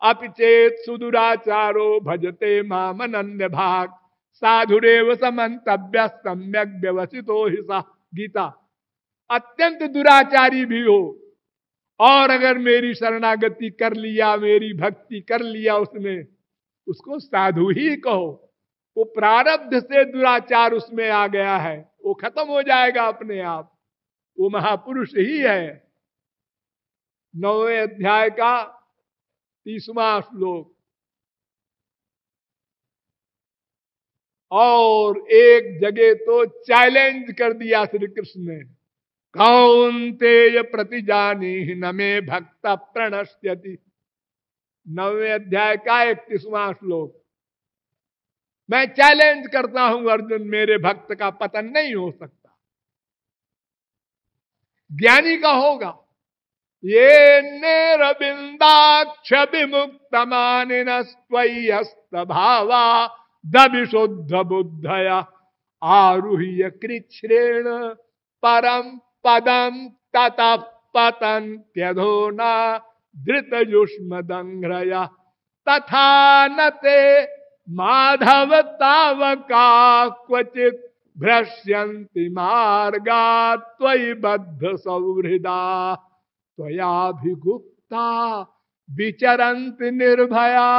अपिचेत सुदुराचारो भजते मामनन्य भाग साधुरेव समन्तव्य सम्यक व्यवसितो ही सा। गीता। अत्यंत दुराचारी भी हो और अगर मेरी शरणागति कर लिया, मेरी भक्ति कर लिया उसने, उसको साधु ही कहो। वो प्रारब्ध से दुराचार उसमें आ गया है, वो खत्म हो जाएगा अपने आप, वो महापुरुष ही है। 9वें अध्याय का 30वां श्लोक। और एक जगह तो चैलेंज कर दिया श्री कृष्ण ने, कौन्तेय प्रतिजानी न मे भक्त प्रणश्यति। 9वें अध्याय का 31वां श्लोक। मैं चैलेंज करता हूं अर्जुन, मेरे भक्त का पतन नहीं हो सकता, ज्ञानी का होगा। ये नेरबिंदाक्ष विमुक्त मानिन स्वयि हस्त भावा दविशुद्ध बुद्धया आरुह्य कृच्छ्रेण परम पदम ततः पतन्त्यधोना धृत युष्म दंघ्रया तथा नते माधव तावका क्वचित भ्रश्यन्ति मार्गा त्वयि बद्ध सौहृदा त्वयाभिगुप्ता विचरन्ति निर्भया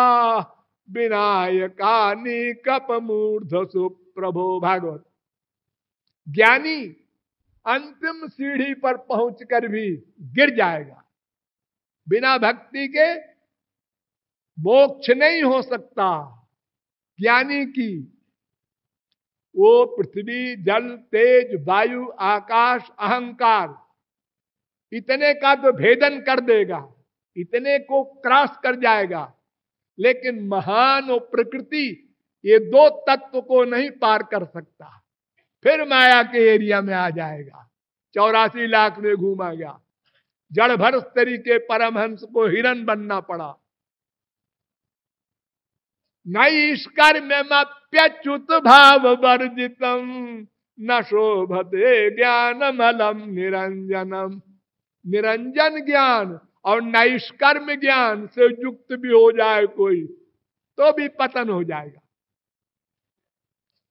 विनायकानि कपमूर्धसु प्रभो। भागवत। ज्ञानी अंतिम सीढ़ी पर पहुंचकर भी गिर जाएगा, बिना भक्ति के मोक्ष नहीं हो सकता। ज्ञानी की वो पृथ्वी जल तेज वायु आकाश अहंकार इतने का तो भेदन कर देगा, इतने को क्रॉस कर जाएगा, लेकिन महान और प्रकृति ये दो तत्व को नहीं पार कर सकता। फिर माया के एरिया में आ जाएगा। 84 लाख में घूमा गया, जड़ भर तरीके परमहंस को हिरन बनना पड़ा। नैष्कर्म्यमप्यच्युत भाव वर्जितम न शोभते ज्ञानमलम निरंजनम। निरंजन ज्ञान और नैष्कर्म्य ज्ञान से युक्त भी हो जाए कोई तो भी पतन हो जाएगा।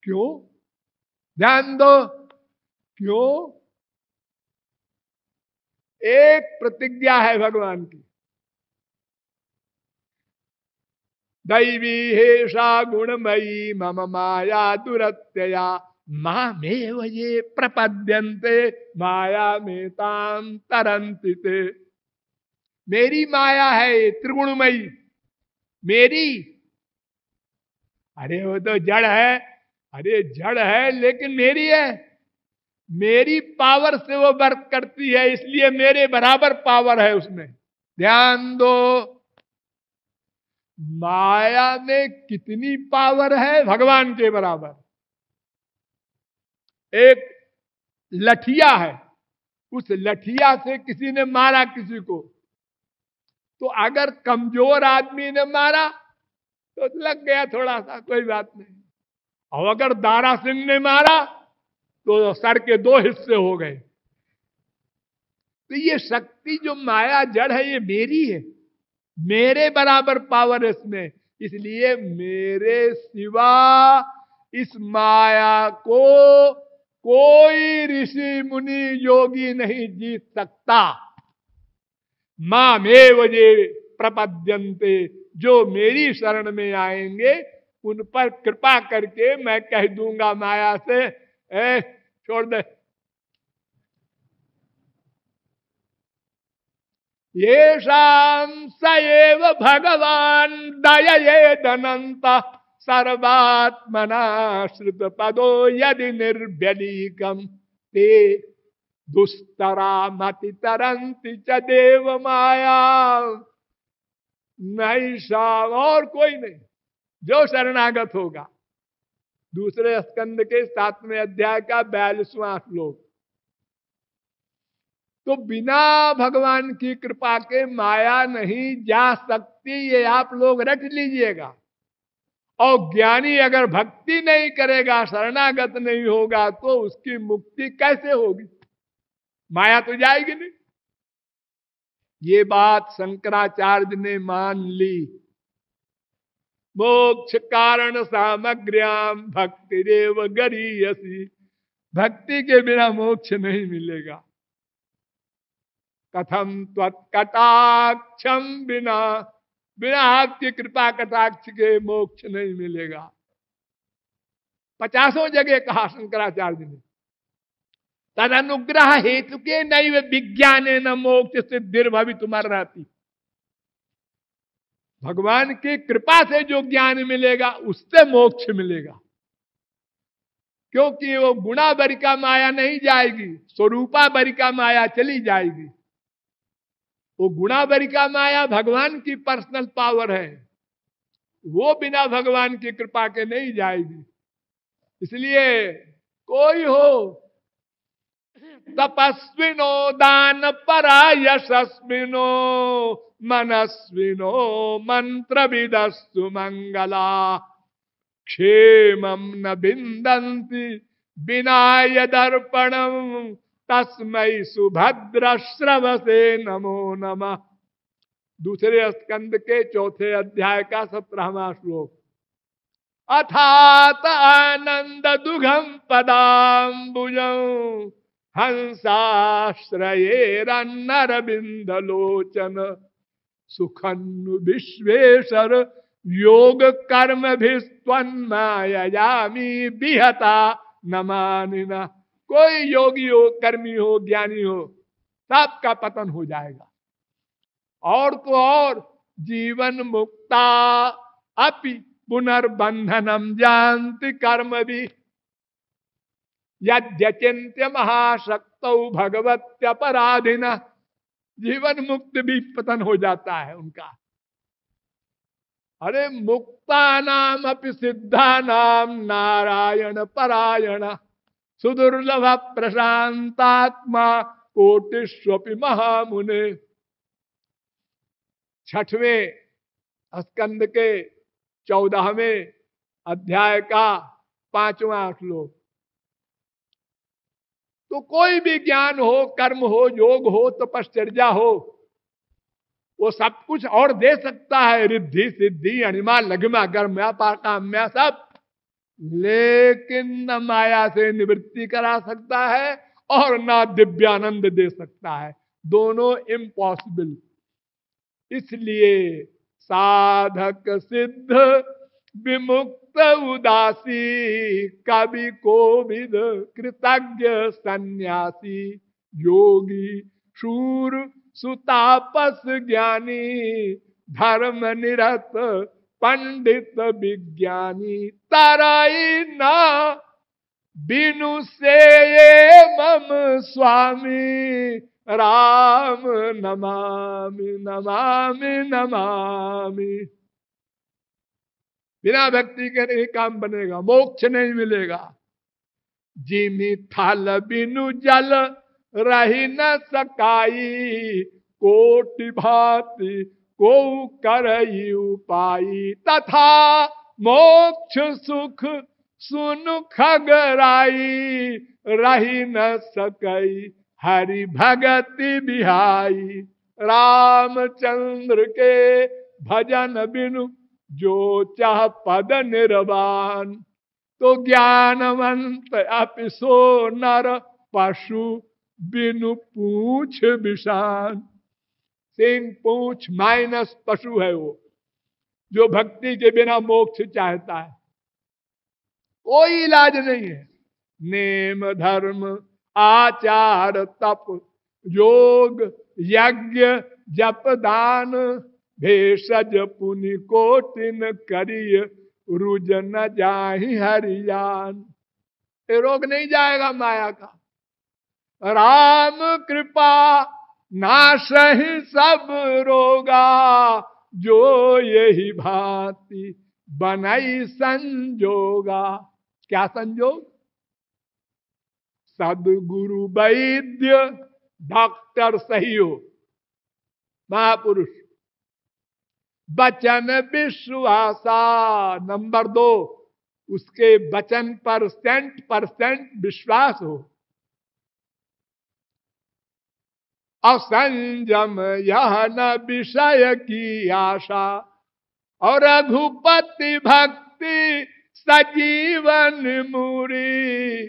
क्यों? ध्यान दो, क्यों? एक प्रतिज्ञा है भगवान की, दैवी हेषा गुणमयी मम माया दुरत्यया मामेव ये प्रपद्यन्ते माया में ताम तरन्ति ते। मेरी माया है ये त्रिगुणमयी, मेरी। अरे वो तो जड़ है, अरे जड़ है लेकिन मेरी है, मेरी पावर से वो वर्क करती है, इसलिए मेरे बराबर पावर है उसमें। ध्यान दो, माया में कितनी पावर है? भगवान के बराबर। एक लठिया है, उस लठिया से किसी ने मारा किसी को, तो अगर कमजोर आदमी ने मारा तो लग गया थोड़ा सा, कोई बात नहीं। और अगर दारा सिंह ने मारा तो सर के 2 हिस्से हो गए। तो ये शक्ति जो माया जड़ है ये मेरी है, मेरे बराबर पावर इसमें, इसलिए मेरे सिवा इस माया को कोई ऋषि मुनि योगी नहीं जीत सकता। मामेव ये प्रपद्यन्ते, जो मेरी शरण में आएंगे उन पर कृपा करके मैं कह दूंगा माया से, छोड़ दे। येषां स एव भगवान दययेदनंत सर्वात्मनाश्रित पदो यदि निर्व्यलीकम ते दुस्तरा मति तरंति च देव माया। नैषा, और कोई नहीं, जो शरणागत होगा। दूसरे स्कंद के 7वें अध्याय का 42वां श्लोक। तो बिना भगवान की कृपा के माया नहीं जा सकती, ये आप लोग रट लीजिएगा। और ज्ञानी अगर भक्ति नहीं करेगा, शरणागत नहीं होगा, तो उसकी मुक्ति कैसे होगी? माया तो जाएगी नहीं। ये बात शंकराचार्य ने मान ली। मोक्ष कारण सामग्र्याम भक्ति रेव गरीयसी। भक्ति के बिना मोक्ष नहीं मिलेगा। कथम त्वत्कटाक्षम बिना, बिना आपकी कृपा कटाक्ष के मोक्ष नहीं मिलेगा। 50 जगह कहा शंकराचार्य ने, तद अनुग्रह हेतु के नैव विज्ञान न मोक्ष सिद्धिर भवितुमर्हति। भगवान की कृपा से जो ज्ञान मिलेगा उससे मोक्ष मिलेगा, क्योंकि वो गुणा बरिका माया नहीं जाएगी, स्वरूपा बरिका माया चली जाएगी। वो गुणा बरिका माया भगवान की पर्सनल पावर है, वो बिना भगवान की कृपा के नहीं जाएगी। इसलिए कोई हो तपस्विनो दान परा यशस्विनो मनस्विनो मंत्र विदस्तु मंगला क्षेमम न बिंदन्ति विनाय दर्पणम तस्मै सुभद्र श्रवसे नमो नमः। दूसरे स्कंद के चौथे अध्याय का 17वां श्लोक। अथात आनंद दुघम पदाम्बुजं हंसाश्रयेरन्नरविंद लोचन सुखन्नु विश्वेश्वर योग कर्म भिस्त्वन्माययामि विहता नमानिना। कोई योगी हो, कर्मी हो, ज्ञानी हो, सबका पतन हो जाएगा। और तो और जीवन मुक्ता अपि पुनर्बंधनम जानति कर्म भी यद्यचिंत्य महाशक्तौ भगवत्यपराधिना। जीवन मुक्त भी पतन हो जाता है उनका। अरे मुक्ता नाम अपि सिद्धा नाम नारायण परायण सुदुर्लभ प्रशांतात्मा कोटिष्वपि महामुने। 6वें स्कंद के 14वें अध्याय का 5वां श्लोक। तो कोई भी ज्ञान हो, कर्म हो, योग हो, तपश्चर्या हो, वो सब कुछ और दे सकता है, रिद्धि सिद्धि अणिमा लघिमा गर्म्या पाकाम्या सब, लेकिन न माया से निवृत्ति करा सकता है और ना दिव्यानंद दे सकता है। दोनों इम्पॉसिबल। इसलिए साधक सिद्ध विमुक्त उदासी कवि कोविद कृतज्ञ सन्यासी योगी शूर सुतापस ज्ञानी धर्म निरत पंडित विज्ञानी तराई ना बिनु से ये मम स्वामी राम नमामि नमामि नमामि। बिना भक्ति के नहीं काम बनेगा, मोक्ष नहीं मिलेगा। जिमि थल बिनु जल रही न सकाई कोटि भांति को करई उपाई तथा मोक्ष सुख सुन खगराई रही न सकई हरि भगति बिहाई। रामचंद्र के भजन बिनु जो चाह पद निर्वाण तो ज्ञानवंत अपिसो नर पशु बिनु पूछ विषान। सिंह पूछ माइनस पशु है वो, जो भक्ति के बिना मोक्ष चाहता है। कोई इलाज नहीं है। नेम धर्म आचार तप योग यज्ञ जप दान भेषज पुनि कोटिन करिय रुज न जाहि हरियान। ये रोग नहीं जाएगा माया का। राम कृपा नाशहि सब रोगा जो यही भांति बनई संजोगा। क्या संजोग? सदगुरु वैद्य डॉक्टर सही हो, महापुरुष वचन विश्वासा। नंबर 2, उसके वचन पर 100% विश्वास हो। असंजम यह न विषय की आशा और रघुपति भक्ति सजीवन मुरी,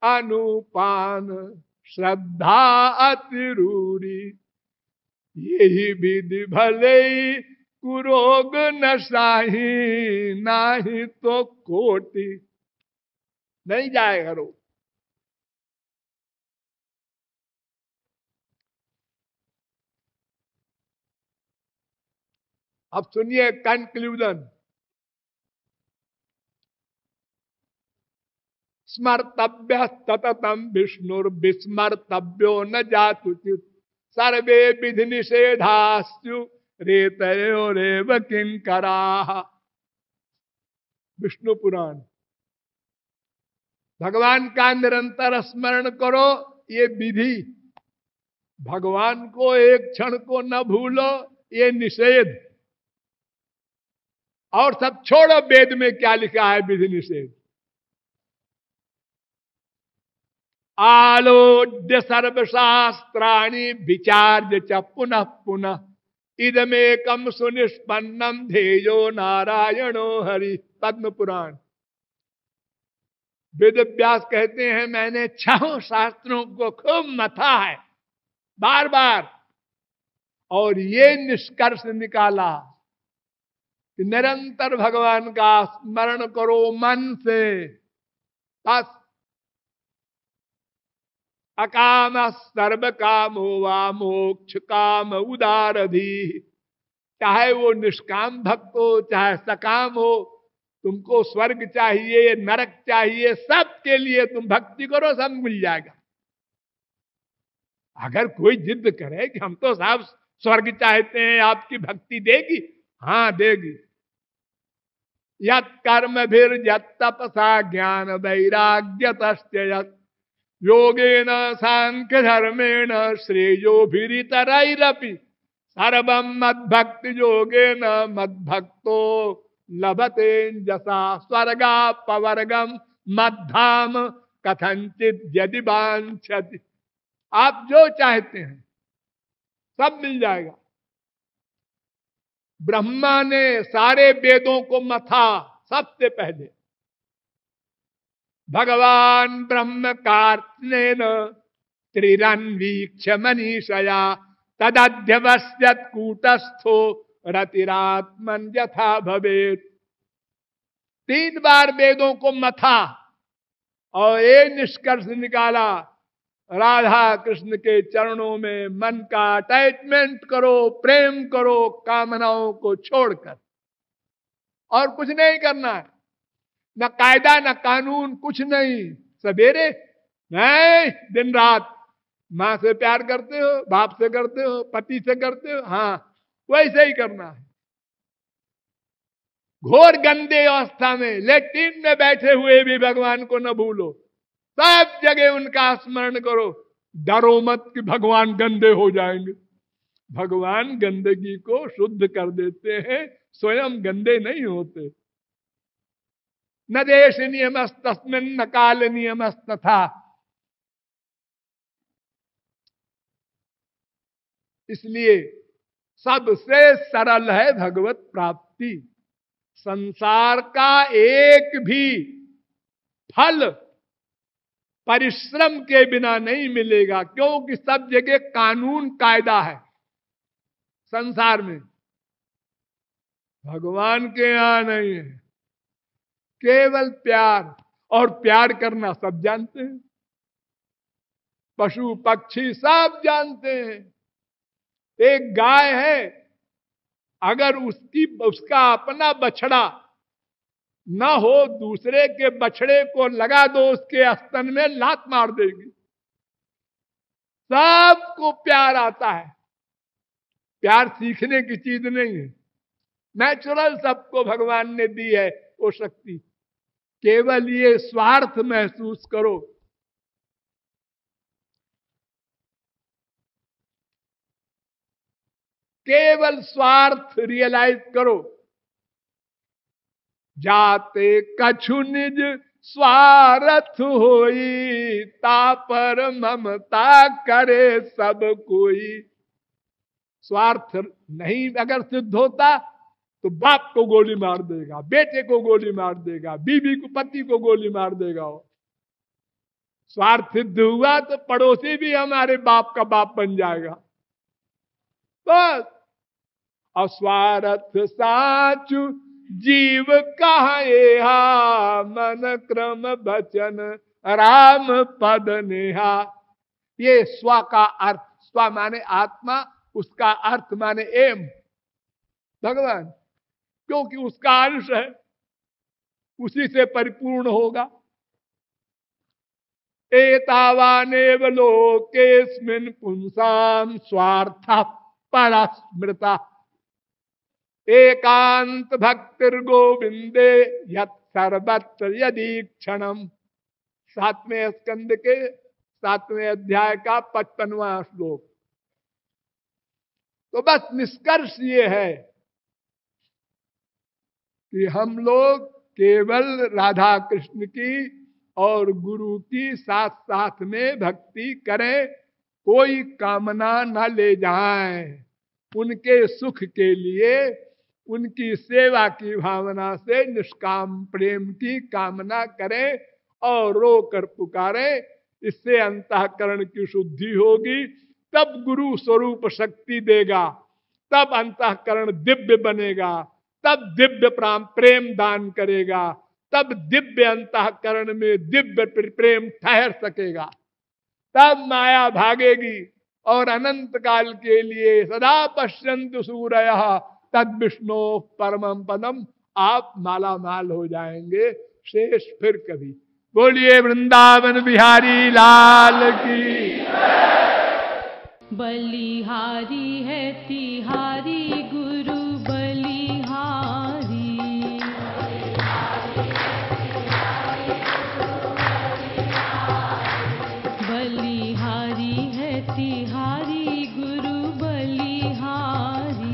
अनुपान श्रद्धा अतिरूरी, यही विधि भले कुरोग न साही, नाही तो कोटि नहीं जाएगा रोग। अब सुनिए कंक्लूजन। स्मर्तव्य सततम विष्णुर्विस्मर्तव्यो न जातुचित, सर्वे विधि निषेधास्तु रेतयोरेव किंकराः। विष्णु पुराण। भगवान का निरंतर स्मरण करो, ये विधि। भगवान को एक क्षण को न भूलो, ये निषेध। और सब छोड़ो, वेद में क्या लिखा है विधि निषेध। आलोड्य सर्वशास्त्राणि विचार्य च पुनः पुनः, इदमेकम सुनिष्पन्नम ध्येयो नारायणो हरि। पद्म पुराण। वेद व्यास कहते हैं मैंने 6 शास्त्रों को खूब मथा है बार बार, और ये निष्कर्ष निकाला कि निरंतर भगवान का स्मरण करो मन से। बस अकाम सर्व कामो वा मोक्ष काम उदारधी। चाहे वो निष्काम भक्त हो चाहे सकाम हो, तुमको स्वर्ग चाहिए नरक चाहिए, सबके लिए तुम भक्ति करो, सब मिल जाएगा। अगर कोई जिद करे कि हम तो साहब स्वर्ग चाहते हैं, आपकी भक्ति देगी, हाँ देगी। यत् कर्म भीर तपसा ज्ञान वैराग्य तस्य योगेन सांख्य धर्मेण श्रेयो भीरितरैरपि, सर्वम मद्भक्ति योगेन मद्भक्तो लभते जसा, स्वर्गा पवर्गम मद्धाम कथंचित यदि वांछति। आप जो चाहते हैं सब मिल जाएगा। ब्रह्मा ने सारे वेदों को मथा सबसे पहले। भगवान ब्रह्म कार्त्स्नेन त्रिरन्वीक्ष मनीषया, तदध्यवस्यत् कूटस्थो रतिरात्मन यथा भवेत्। 3 बार वेदों को मथा और ये निष्कर्ष निकाला, राधा कृष्ण के चरणों में मन का अटैचमेंट करो, प्रेम करो, कामनाओं को छोड़कर। और कुछ नहीं करना है, न कायदा न कानून, कुछ नहीं। सवेरे नहीं, दिन रात मां से प्यार करते हो, बाप से करते हो, पति से करते हो, हाँ वैसे ही करना है। घोर गंदे अवस्था में लेट्रिन में बैठे हुए भी भगवान को न भूलो, सब जगह उनका स्मरण करो। डरो मत कि भगवान गंदे हो जाएंगे। भगवान गंदगी को शुद्ध कर देते हैं, स्वयं गंदे नहीं होते। न देश नियमस्तस्मिन् न काल नियमस्तथा। इसलिए सबसे सरल है भगवत प्राप्ति। संसार का एक भी फल परिश्रम के बिना नहीं मिलेगा, क्योंकि सब जगह कानून कायदा है संसार में। भगवान के यहां नहीं है, केवल प्यार। और प्यार करना सब जानते हैं, पशु पक्षी सब जानते हैं। एक गाय है, अगर उसका अपना बछड़ा न हो, दूसरे के बछड़े को लगा दो उसके स्तन में, लात मार देगी। सबको प्यार आता है। प्यार सीखने की चीज नहीं है, नेचुरल सबको भगवान ने दी है वो शक्ति। केवल ये स्वार्थ महसूस करो। केवल स्वार्थ रियलाइज करो। जाते कछु निज स्वार्थ होई, तापर ममता करे सब कोई। स्वार्थ नहीं अगर सिद्ध होता तो बाप को गोली मार देगा, बेटे को गोली मार देगा, बीवी को, पति को गोली मार देगा। वो स्वार्थ सिद्ध हुआ तो पड़ोसी भी हमारे बाप का बाप बन जाएगा। बस अस्वार्थ साचु जीव कहा मन क्रम वचन राम पद नेहा। ये स्व का अर्थ, स्व माने आत्मा, उसका अर्थ माने एम भगवान, क्योंकि उसका अंश है, उसी से परिपूर्ण होगा। एतावानेव लोकेस्मिन् पुंसाम स्वार्थ परस्मृता एकांत भक्तिर गोविंदे यत् सर्वत्र यदीक्षणम। 7वें स्कंद के 7वें अध्याय का 55वां श्लोक। तो बस निष्कर्ष ये है कि हम लोग केवल राधा कृष्ण की और गुरु की साथ साथ में भक्ति करें, कोई कामना न ले जाएं। उनके सुख के लिए, उनकी सेवा की भावना से निष्काम प्रेम की कामना करें और रो कर पुकारें। इससे अंतःकरण की शुद्धि होगी, तब गुरु स्वरूप शक्ति देगा, तब अंतःकरण दिव्य बनेगा, तब दिव्य प्रेम दान करेगा, तब दिव्य अंतःकरण में दिव्य प्रेम ठहर सकेगा, तब माया भागेगी और अनंत काल के लिए सदा पश्यन्तु सूरयः तद विष्णु परमं पदम आप माला माल हो जाएंगे। शेष फिर कभी। बोलिए वृंदावन बिहारी लाल की। बलिहारी है तिहारी गुरु बलिहारी, बलिहारी है तिहारी गुरु बलिहारी।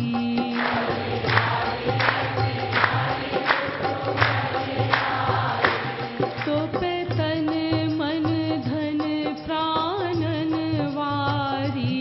तो पे तन मन धन प्राणन वारी,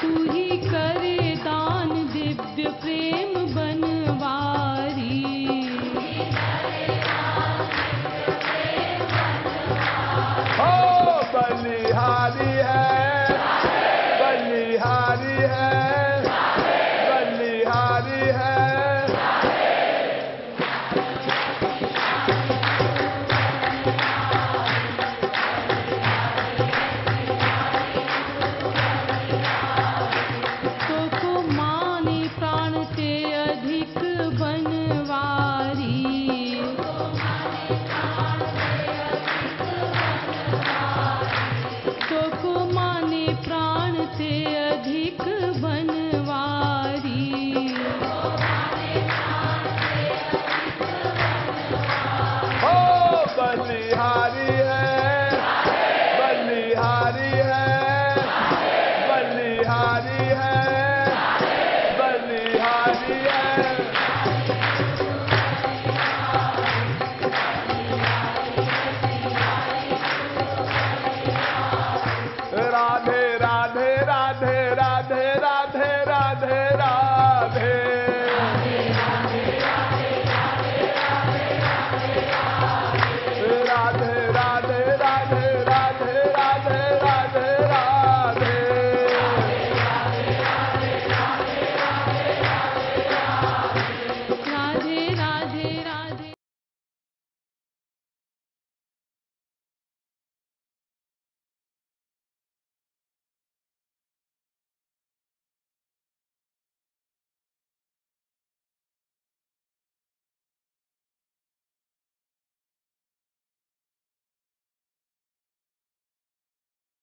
तू ही करे दान दिव्य प्रेम बनवारी। हो बलिहारी है, बलिहारी है, बलिहारी है। तो को माने प्राण ते अधिक बनवारी। तो को माने प्राण ते अधिक बनवारी। हो बलिहारी है, बलिहारी है, बलिहारी है, बलिहारी है। राधे राधे राधे राधे राधे राधे राधे।